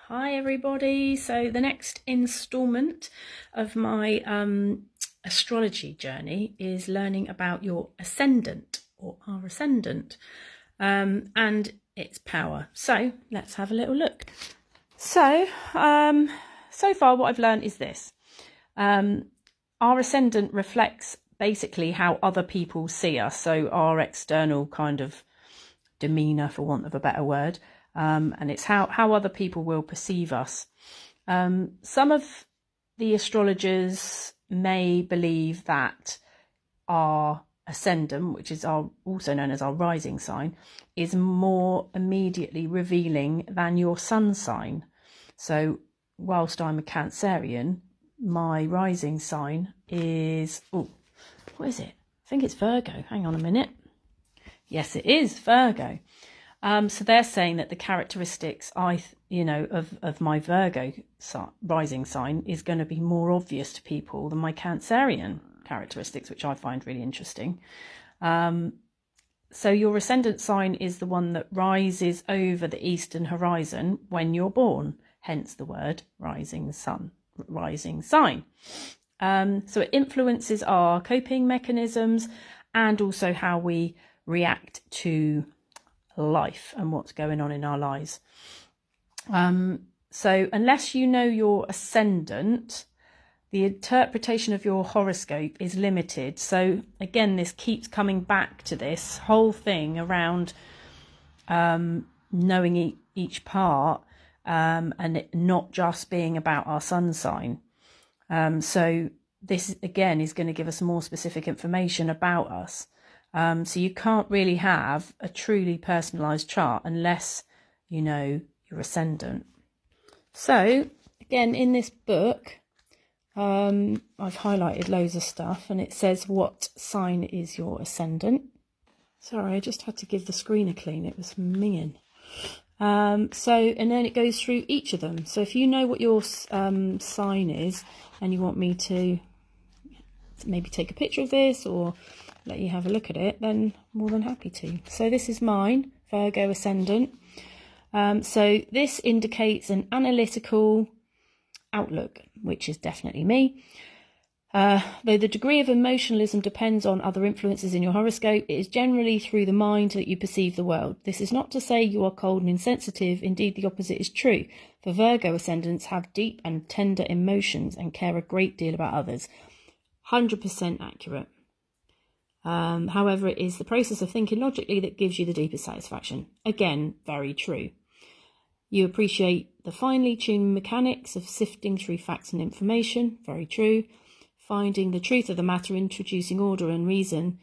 Hi everybody. So the next installment of my astrology journey is learning about your ascendant or our ascendant and its power. So let's have a little look. So far what I've learned is this. Our ascendant reflects basically how other people see us. So our external kind of demeanour, for want of a better word. And it's how other people will perceive us. Some of the astrologers may believe that our ascendant, which is also known as our rising sign, is more immediately revealing than your sun sign. So whilst I'm a Cancerian, my rising sign is, what is it? I think it's Virgo. Hang on a minute. Yes, it is Virgo. So they're saying that the characteristics of my Virgo rising sign is going to be more obvious to people than my Cancerian characteristics, which I find really interesting. So your ascendant sign is the one that rises over the eastern horizon when you're born, hence the word rising sign. So it influences our coping mechanisms and also how we react to life and what's going on in our lives. So unless you know your ascendant, the interpretation of your horoscope is limited. So again, this keeps coming back to this whole thing around knowing each part and it not just being about our sun sign. So this again is going to give us more specific information about us. So you can't really have a truly personalised chart unless you know your ascendant. So again, in this book, I've highlighted loads of stuff and it says what sign is your ascendant. Sorry, I just had to give the screen a clean. It was minging. And then it goes through each of them. So if you know what your sign is and you want me to maybe take a picture of this or let you have a look at it, then more than happy to. So this is mine, Virgo ascendant. So this indicates an analytical outlook, which is definitely me. Though the degree of emotionalism depends on other influences in your horoscope, it is generally through the mind that you perceive the world. This is not to say you are cold and insensitive. Indeed, the opposite is true. For Virgo ascendants have deep and tender emotions and care a great deal about others. 100% accurate. However, it is the process of thinking logically that gives you the deepest satisfaction. Again, very true. You appreciate the finely tuned mechanics of sifting through facts and information. Very true. Finding the truth of the matter, introducing order and reason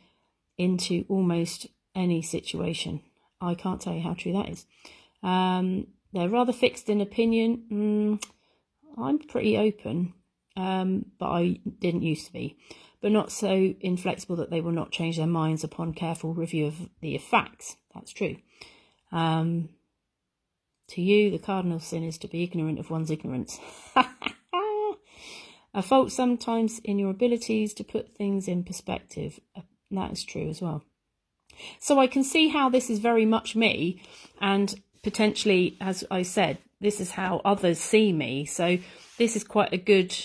into almost any situation. I can't tell you how true that is. They're rather fixed in opinion. I'm pretty open, but I didn't used to be. But not so inflexible that they will not change their minds upon careful review of the facts. That's true. To you, the cardinal sin is to be ignorant of one's ignorance. A fault sometimes in your abilities to put things in perspective. That is true as well. So I can see how this is very much me, and potentially, as I said, this is how others see me. So this is quite a good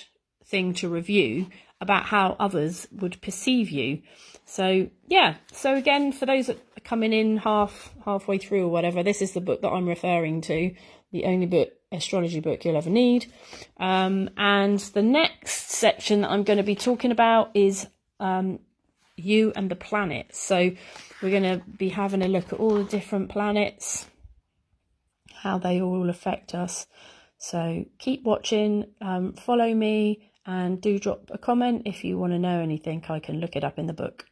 thing to review about how others would perceive you. So yeah, so again, for those that are coming in halfway through or whatever, this is the book that I'm referring to, the only astrology book you'll ever need. And the next section that I'm going to be talking about is you and the planets. So we're going to be having a look at all the different planets, how they all affect us. So keep watching, follow me, and do drop a comment if you want to know anything. I can look it up in the book.